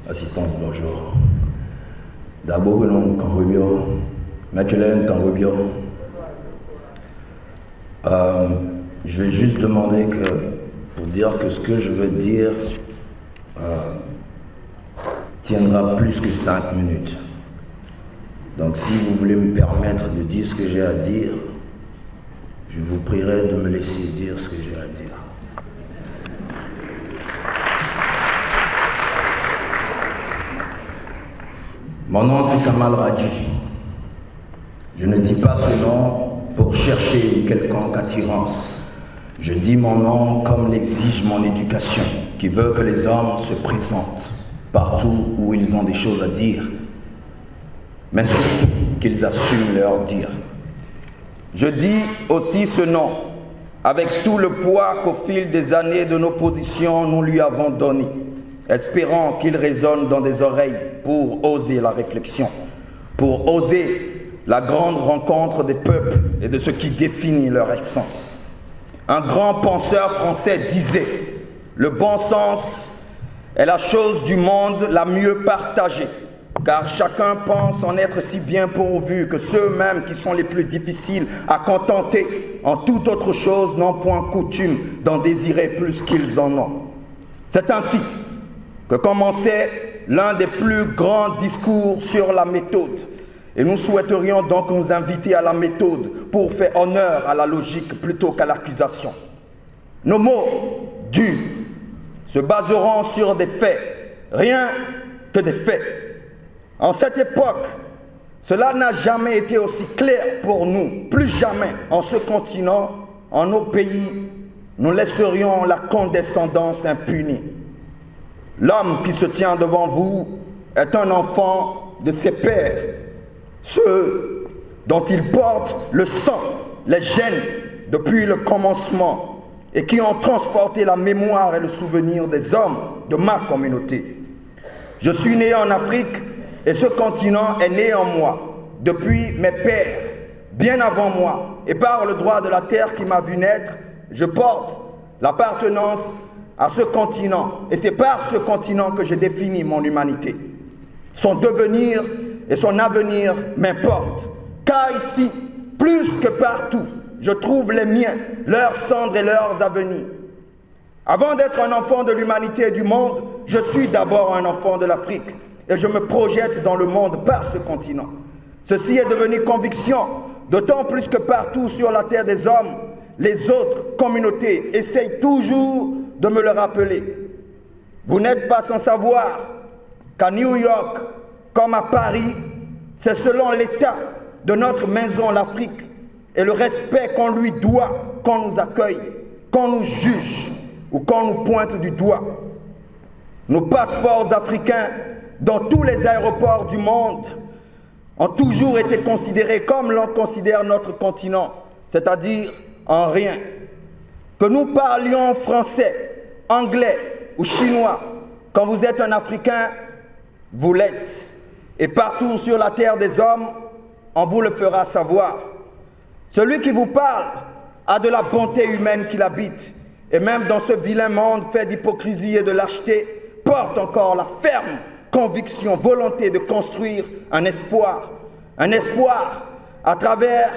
Assistance, bonjour. D'abord, non, Kanrubio. Mathulen, Kanrubio. Je vais juste demander pour dire que ce que je veux dire tiendra plus que 5 minutes. Donc si vous voulez me permettre de dire ce que j'ai à dire, je vous prierai de me laisser dire ce que j'ai à dire. Mon nom c'est Kamal Radji. Je ne dis pas ce nom pour chercher une quelconque attirance. Je dis mon nom comme l'exige mon éducation, qui veut que les hommes se présentent partout où ils ont des choses à dire, mais surtout qu'ils assument leur dire. Je dis aussi ce nom avec tout le poids qu'au fil des années de nos positions nous lui avons donné, espérant qu'il résonne dans des oreilles pour oser la réflexion, pour oser la grande rencontre des peuples et de ce qui définit leur essence. Un grand penseur français disait « Le bon sens est la chose du monde la mieux partagée, car chacun pense en être si bien pourvu que ceux-mêmes qui sont les plus difficiles à contenter en toute autre chose n'ont point coutume d'en désirer plus qu'ils en ont. » C'est ainsi que commençait l'un des plus grands discours sur la méthode. Et nous souhaiterions donc nous inviter à la méthode pour faire honneur à la logique plutôt qu'à l'accusation. Nos mots durs se baseront sur des faits, rien que des faits. En cette époque, cela n'a jamais été aussi clair pour nous. Plus jamais en ce continent, en nos pays, nous laisserions la condescendance impunie. L'homme qui se tient devant vous est un enfant de ses pères, ceux dont il porte le sang, les gènes depuis le commencement et qui ont transporté la mémoire et le souvenir des hommes de ma communauté. Je suis né en Afrique et ce continent est né en moi depuis mes pères, bien avant moi, et par le droit de la terre qui m'a vu naître, je porte l'appartenance à ce continent et c'est par ce continent que je définis mon humanité. Son devenir et son avenir m'importent, car ici, plus que partout, je trouve les miens, leurs cendres et leurs avenirs. Avant d'être un enfant de l'humanité et du monde, je suis d'abord un enfant de l'Afrique et je me projette dans le monde par ce continent. Ceci est devenu conviction, d'autant plus que partout sur la terre des hommes, les autres communautés essayent toujours de me le rappeler. Vous n'êtes pas sans savoir qu'à New York, comme à Paris, c'est selon l'état de notre maison, l'Afrique, et le respect qu'on lui doit, qu'on nous accueille, qu'on nous juge ou qu'on nous pointe du doigt. Nos passeports africains dans tous les aéroports du monde ont toujours été considérés comme l'on considère notre continent, c'est-à-dire en rien. Que nous parlions français, anglais ou chinois, quand vous êtes un Africain, vous l'êtes. Et partout sur la terre des hommes, on vous le fera savoir. Celui qui vous parle a de la bonté humaine qui l'habite, et même dans ce vilain monde fait d'hypocrisie et de lâcheté, porte encore la ferme conviction, volonté de construire un espoir à travers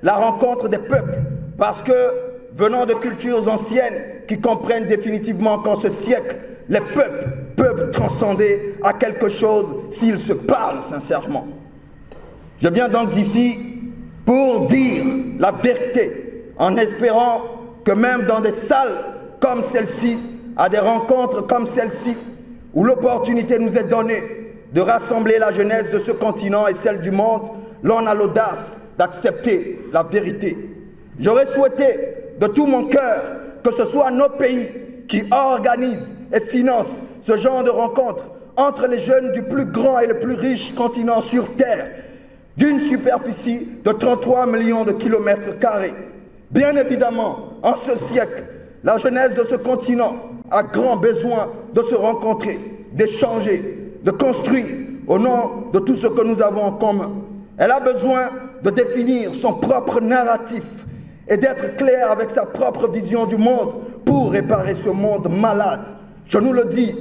la rencontre des peuples, parce que venant de cultures anciennes qui comprennent définitivement qu'en ce siècle, les peuples peuvent transcender à quelque chose s'ils se parlent sincèrement. Je viens donc d'ici pour dire la vérité, en espérant que même dans des salles comme celle-ci, à des rencontres comme celle-ci, où l'opportunité nous est donnée de rassembler la jeunesse de ce continent et celle du monde, l'on a l'audace d'accepter la vérité. J'aurais souhaité de tout mon cœur que ce soit nos pays qui organisent et financent ce genre de rencontres entre les jeunes du plus grand et le plus riche continent sur Terre, d'une superficie de 33 millions de kilomètres carrés. Bien évidemment, en ce siècle, la jeunesse de ce continent a grand besoin de se rencontrer, d'échanger, de construire au nom de tout ce que nous avons en commun. Elle a besoin de définir son propre narratif et d'être claire avec sa propre vision du monde pour réparer ce monde malade. Je nous le dis,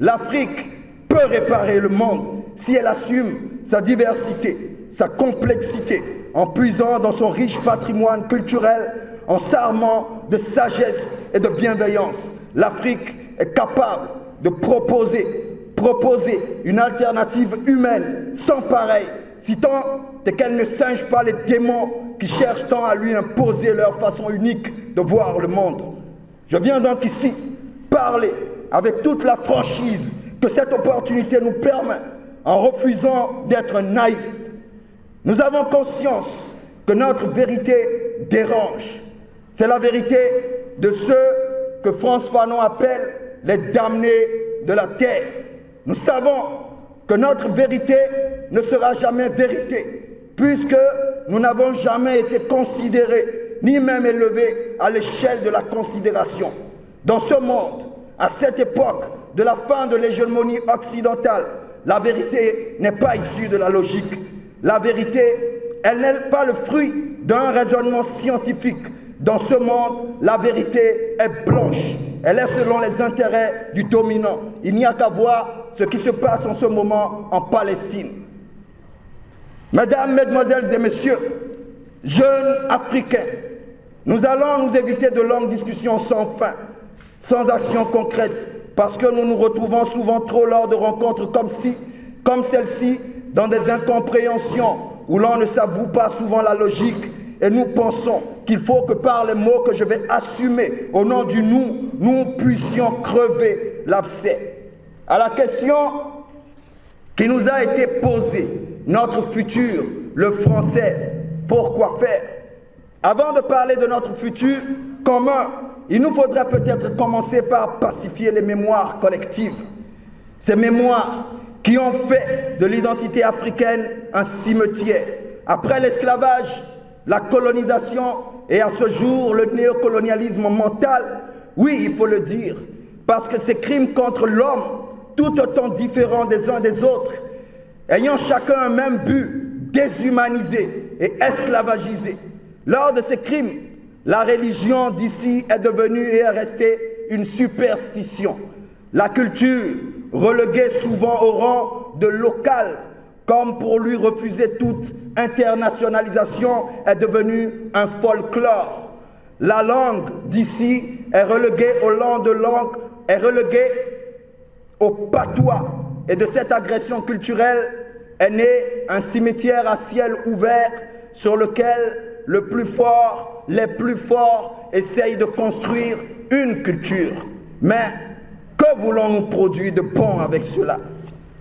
l'Afrique peut réparer le monde si elle assume sa diversité, sa complexité, en puisant dans son riche patrimoine culturel, en s'armant de sagesse et de bienveillance. L'Afrique est capable de proposer une alternative humaine sans pareil, si tant est qu'elle ne singe pas les démons qui cherchent tant à lui imposer leur façon unique de voir le monde. Je viens donc ici parler avec toute la franchise que cette opportunité nous permet, en refusant d'être naïfs. Nous avons conscience que notre vérité dérange. C'est la vérité de ceux que François Fanon appelle les damnés de la terre. Nous savons que notre vérité ne sera jamais vérité, puisque nous n'avons jamais été considérés, ni même élevés à l'échelle de la considération. Dans ce monde, à cette époque de la fin de l'hégémonie occidentale, la vérité n'est pas issue de la logique. La vérité, elle n'est pas le fruit d'un raisonnement scientifique. Dans ce monde, la vérité est blanche. Elle est selon les intérêts du dominant. Il n'y a qu'à voir ce qui se passe en ce moment en Palestine. Mesdames, Mesdemoiselles et Messieurs, jeunes Africains, nous allons nous éviter de longues discussions sans fin, sans action concrète, parce que nous nous retrouvons souvent trop lors de rencontres comme celle-ci, dans des incompréhensions où l'on ne s'avoue pas souvent la logique, et nous pensons qu'il faut que par les mots que je vais assumer au nom du nous puissions crever l'abcès. À la question qui nous a été posée, notre futur, le français, pourquoi faire? Avant de parler de notre futur commun, il nous faudrait peut-être commencer par pacifier les mémoires collectives. Ces mémoires qui ont fait de l'identité africaine un cimetière. Après l'esclavage, la colonisation et à ce jour le néocolonialisme mental, oui, il faut le dire, parce que ces crimes contre l'homme, tout autant différents des uns des autres, ayant chacun un même but, déshumanisé et esclavagisé. Lors de ces crimes, la religion d'ici est devenue et est restée une superstition. La culture, reléguée souvent au rang de local, comme pour lui refuser toute internationalisation, est devenue un folklore. La langue d'ici est reléguée au rang de langue, est reléguée au patois. Et de cette agression culturelle est né un cimetière à ciel ouvert sur lequel le plus fort, les plus forts essayent de construire une culture. Mais que voulons-nous produire de bon avec cela?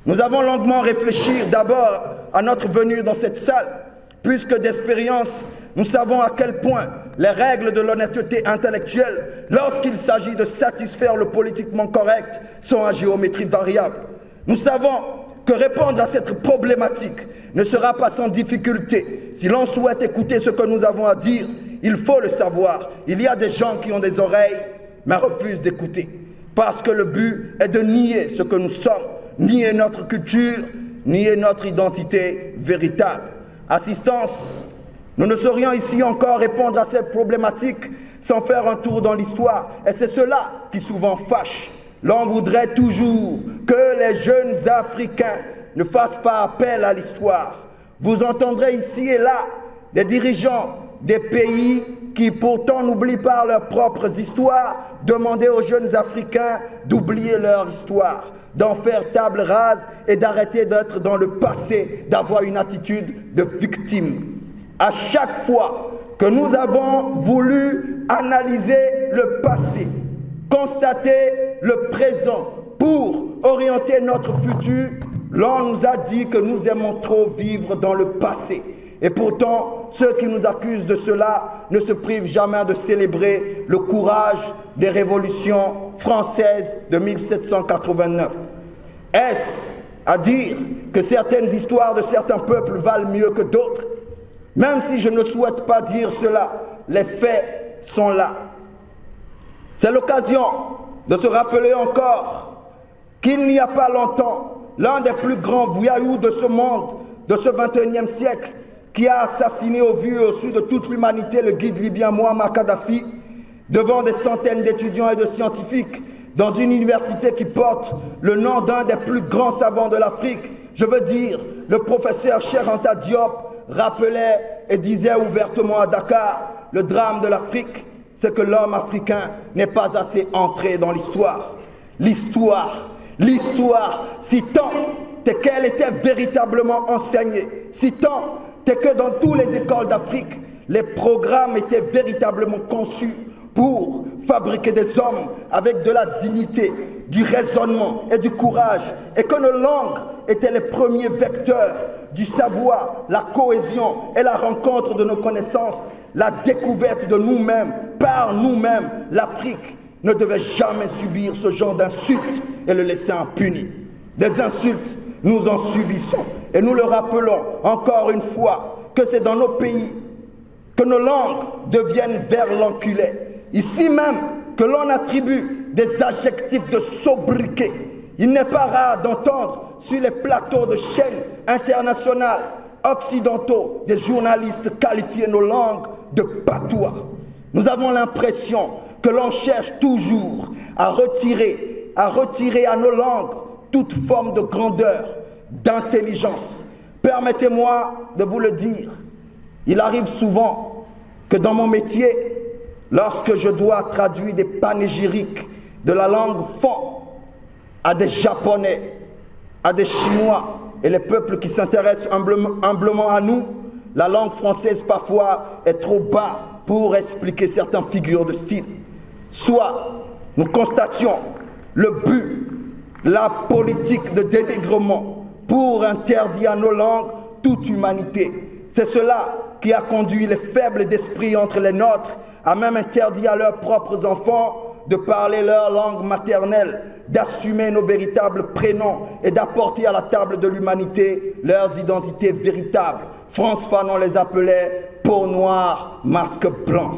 Nous avons longuement réfléchi d'abord à notre venue dans cette salle, puisque d'expérience, nous savons à quel point les règles de l'honnêteté intellectuelle, lorsqu'il s'agit de satisfaire le politiquement correct, sont à géométrie variable. Nous savons que répondre à cette problématique ne sera pas sans difficulté. Si l'on souhaite écouter ce que nous avons à dire, il faut le savoir. Il y a des gens qui ont des oreilles, mais refusent d'écouter. Parce que le but est de nier ce que nous sommes, nier notre culture, nier notre identité véritable. Assistance, nous ne saurions ici encore répondre à cette problématique sans faire un tour dans l'histoire. Et c'est cela qui souvent fâche. L'on voudrait toujours que les jeunes Africains ne fassent pas appel à l'histoire. Vous entendrez ici et là des dirigeants des pays qui pourtant n'oublient pas leurs propres histoires, demander aux jeunes Africains d'oublier leur histoire, d'en faire table rase et d'arrêter d'être dans le passé, d'avoir une attitude de victime. À chaque fois que nous avons voulu analyser le passé, constater le présent pour orienter notre futur, l'on nous a dit que nous aimons trop vivre dans le passé. Et pourtant, ceux qui nous accusent de cela ne se privent jamais de célébrer le courage des révolutions françaises de 1789. Est-ce à dire que certaines histoires de certains peuples valent mieux que d'autres? Même si je ne souhaite pas dire cela, les faits sont là. C'est l'occasion de se rappeler encore qu'il n'y a pas longtemps, l'un des plus grands voyous de ce monde, de ce 21e siècle, qui a assassiné au vu et au su de toute l'humanité le guide libyen Mouammar Kadhafi, devant des centaines d'étudiants et de scientifiques, dans une université qui porte le nom d'un des plus grands savants de l'Afrique. Je veux dire, le professeur Cheikh Anta Diop rappelait et disait ouvertement à Dakar, le drame de l'Afrique, c'est que l'homme africain n'est pas assez entré dans l'histoire. L'histoire, si tant est qu'elle était véritablement enseignée, si tant est que dans toutes les écoles d'Afrique, les programmes étaient véritablement conçus pour fabriquer des hommes avec de la dignité, du raisonnement et du courage, et que nos langues étaient les premiers vecteurs du savoir, la cohésion et la rencontre de nos connaissances, la découverte de nous-mêmes, par nous-mêmes. L'Afrique ne devait jamais subir ce genre d'insultes et le laisser impuni. Des insultes, nous en subissons, et nous le rappelons encore une fois, que c'est dans nos pays que nos langues deviennent vers l'enculé. Ici même, que l'on attribue des adjectifs de sobriquet. Il n'est pas rare d'entendre sur les plateaux de chaînes internationales, occidentaux, des journalistes qualifier nos langues de patois. Nous avons l'impression que l'on cherche toujours à retirer à nos langues toute forme de grandeur, d'intelligence. Permettez-moi de vous le dire, il arrive souvent que dans mon métier, lorsque je dois traduire des panégyriques de la langue fon à des Japonais, à des Chinois et les peuples qui s'intéressent humblement à nous, la langue française parfois est trop bas pour expliquer certaines figures de style. Soit nous constations le but, la politique de dénigrement pour interdire à nos langues toute humanité. C'est cela qui a conduit les faibles d'esprit entre les nôtres à même interdire à leurs propres enfants de parler leur langue maternelle, d'assumer nos véritables prénoms et d'apporter à la table de l'humanité leurs identités véritables. Frantz Fanon les appelait peau noire, masque blanc.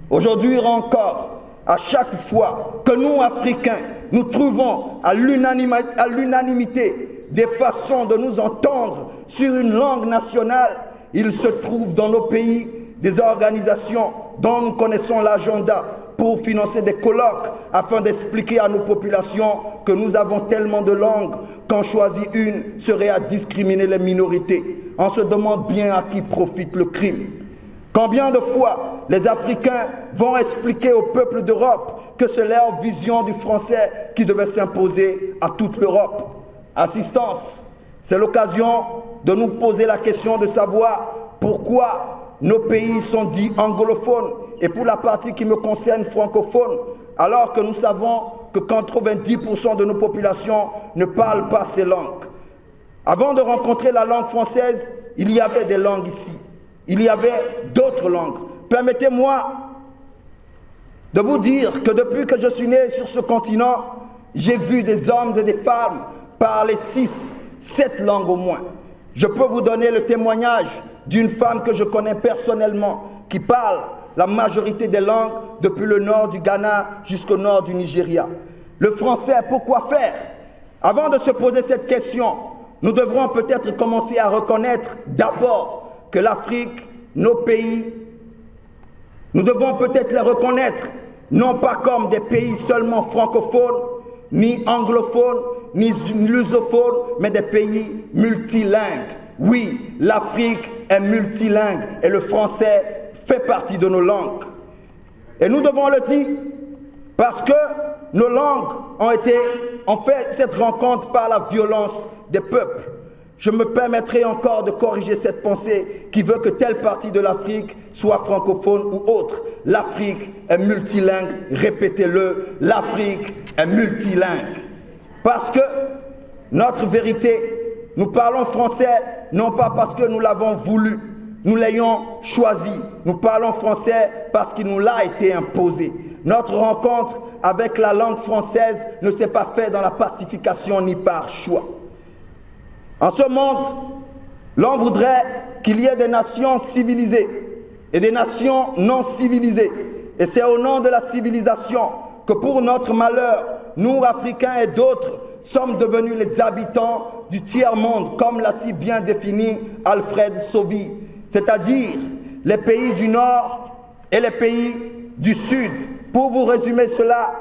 Aujourd'hui encore, à chaque fois que nous, Africains, nous trouvons à l'unanimité des façons de nous entendre sur une langue nationale, il se trouve dans nos pays des organisations dont nous connaissons l'agenda pour financer des colloques afin d'expliquer à nos populations que nous avons tellement de langues qu'en choisir une serait à discriminer les minorités. On se demande bien à qui profite le crime. Combien de fois les Africains vont expliquer au peuple d'Europe que c'est leur vision du français qui devait s'imposer à toute l'Europe. Assistance, c'est l'occasion de nous poser la question de savoir pourquoi nos pays sont dits anglophones et pour la partie qui me concerne francophones, alors que nous savons que 90% de nos populations ne parlent pas ces langues. Avant de rencontrer la langue française, il y avait des langues ici. Il y avait d'autres langues. Permettez-moi de vous dire que depuis que je suis né sur ce continent, j'ai vu des hommes et des femmes parler 6, 7 langues au moins. Je peux vous donner le témoignage d'une femme que je connais personnellement, qui parle la majorité des langues depuis le nord du Ghana jusqu'au nord du Nigeria. Le français, pourquoi faire? Avant de se poser cette question, nous devrons peut-être commencer à reconnaître d'abord que l'Afrique, nos pays, nous devons peut-être les reconnaître, non pas comme des pays seulement francophones, ni anglophones, ni lusophones, mais des pays multilingues. Oui, l'Afrique est multilingue et le français fait partie de nos langues. Et nous devons le dire parce que nos langues ont fait cette rencontre par la violence des peuples. Je me permettrai encore de corriger cette pensée qui veut que telle partie de l'Afrique soit francophone ou autre. L'Afrique est multilingue, répétez-le, l'Afrique est multilingue. Parce que notre vérité, nous parlons français non pas parce que nous l'avons voulu, nous l'ayons choisi. Nous parlons français parce qu'il nous l'a été imposé. Notre rencontre avec la langue française ne s'est pas faite dans la pacification ni par choix. En ce monde, l'on voudrait qu'il y ait des nations civilisées et des nations non civilisées. Et c'est au nom de la civilisation que pour notre malheur, nous, Africains et d'autres, sommes devenus les habitants du tiers-monde, comme l'a si bien défini Alfred Sauvy, c'est-à-dire les pays du Nord et les pays du Sud. Pour vous résumer cela,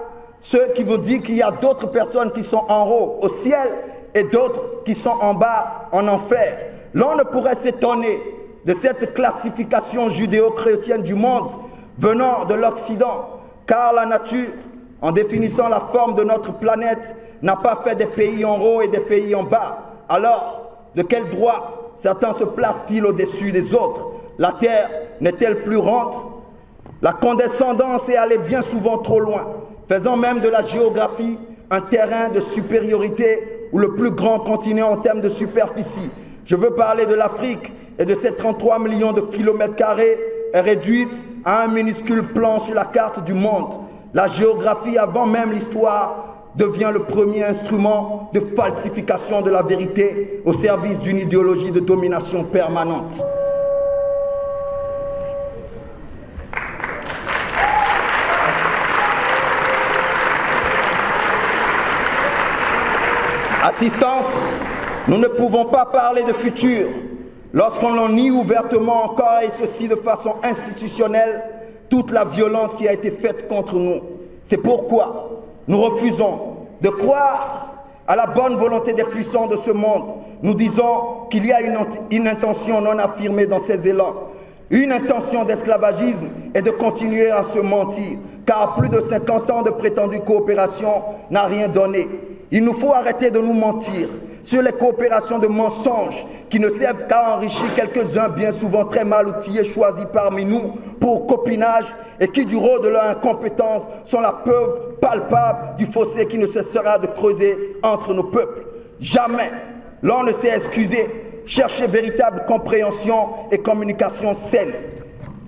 Ce qui vous dit qu'il y a d'autres personnes qui sont en haut, au ciel, et d'autres qui sont en bas, en enfer. L'on ne pourrait s'étonner de cette classification judéo-chrétienne du monde venant de l'Occident, car la nature, en définissant la forme de notre planète, n'a pas fait des pays en haut et des pays en bas. Alors, de quel droit certains se placent-ils au-dessus des autres? La Terre n'est-elle plus ronde? La condescendance est allée bien souvent trop loin, faisant même de la géographie un terrain de supériorité ou le plus grand continent en termes de superficie. Je veux parler de l'Afrique et de ses 33 millions de kilomètres carrés est réduite à un minuscule plan sur la carte du monde. La géographie, avant même l'histoire, devient le premier instrument de falsification de la vérité au service d'une idéologie de domination permanente. Assistance, nous ne pouvons pas parler de futur lorsqu'on en nie ouvertement encore, et ceci de façon institutionnelle, toute la violence qui a été faite contre nous. C'est pourquoi nous refusons de croire à la bonne volonté des puissants de ce monde. Nous disons qu'il y a une intention non affirmée dans ces élans, une intention d'esclavagisme et de continuer à se mentir, car plus de 50 ans de prétendue coopération n'a rien donné. Il nous faut arrêter de nous mentir sur les coopérations de mensonges qui ne servent qu'à enrichir quelques-uns bien souvent très mal outillés choisis parmi nous pour copinage et qui du rôle de leur incompétence sont la preuve palpable du fossé qui ne cessera de creuser entre nos peuples. Jamais l'on ne s'est excusé, chercher véritable compréhension et communication saine.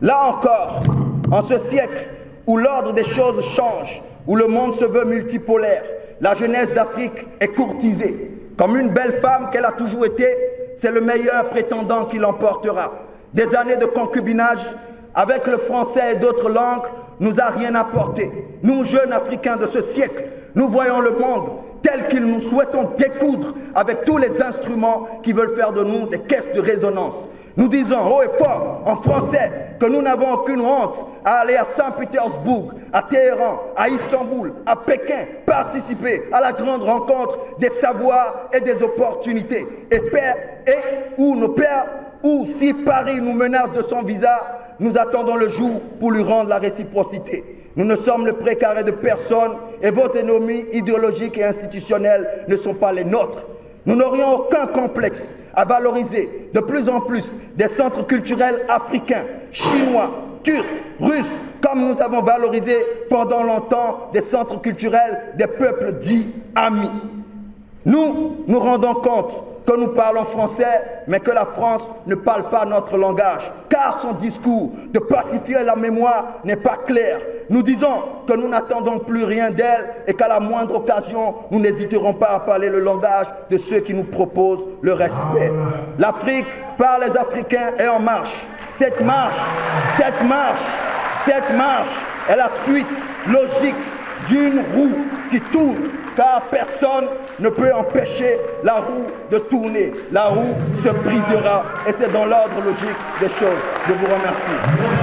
Là encore, en ce siècle où l'ordre des choses change, où le monde se veut multipolaire, la jeunesse d'Afrique est courtisée. Comme une belle femme qu'elle a toujours été, c'est le meilleur prétendant qui l'emportera. Des années de concubinage avec le français et d'autres langues nous a rien apporté. Nous, jeunes Africains de ce siècle, nous voyons le monde tel qu'il nous souhaitons découdre avec tous les instruments qui veulent faire de nous des caisses de résonance. Nous disons haut et fort en français que nous n'avons aucune honte à aller à Saint-Pétersbourg, à Téhéran, à Istanbul, à Pékin, participer à la grande rencontre des savoirs et des opportunités. Et où nos pères, ou si Paris nous menace de son visa, nous attendons le jour pour lui rendre la réciprocité. Nous ne sommes le précaré de personne et vos ennemis idéologiques et institutionnels ne sont pas les nôtres. Nous n'aurions aucun complexe à valoriser de plus en plus des centres culturels africains, chinois, turcs, russes, comme nous avons valorisé pendant longtemps des centres culturels des peuples dits amis. Nous nous rendons compte que nous parlons français, mais que la France ne parle pas notre langage, car son discours de pacifier la mémoire n'est pas clair. Nous disons que nous n'attendons plus rien d'elle et qu'à la moindre occasion, nous n'hésiterons pas à parler le langage de ceux qui nous proposent le respect. L'Afrique, par les Africains, est en marche. Cette marche est la suite logique d'une roue qui tourne, car personne ne peut empêcher la roue de tourner. La roue se brisera et c'est dans l'ordre logique des choses. Je vous remercie.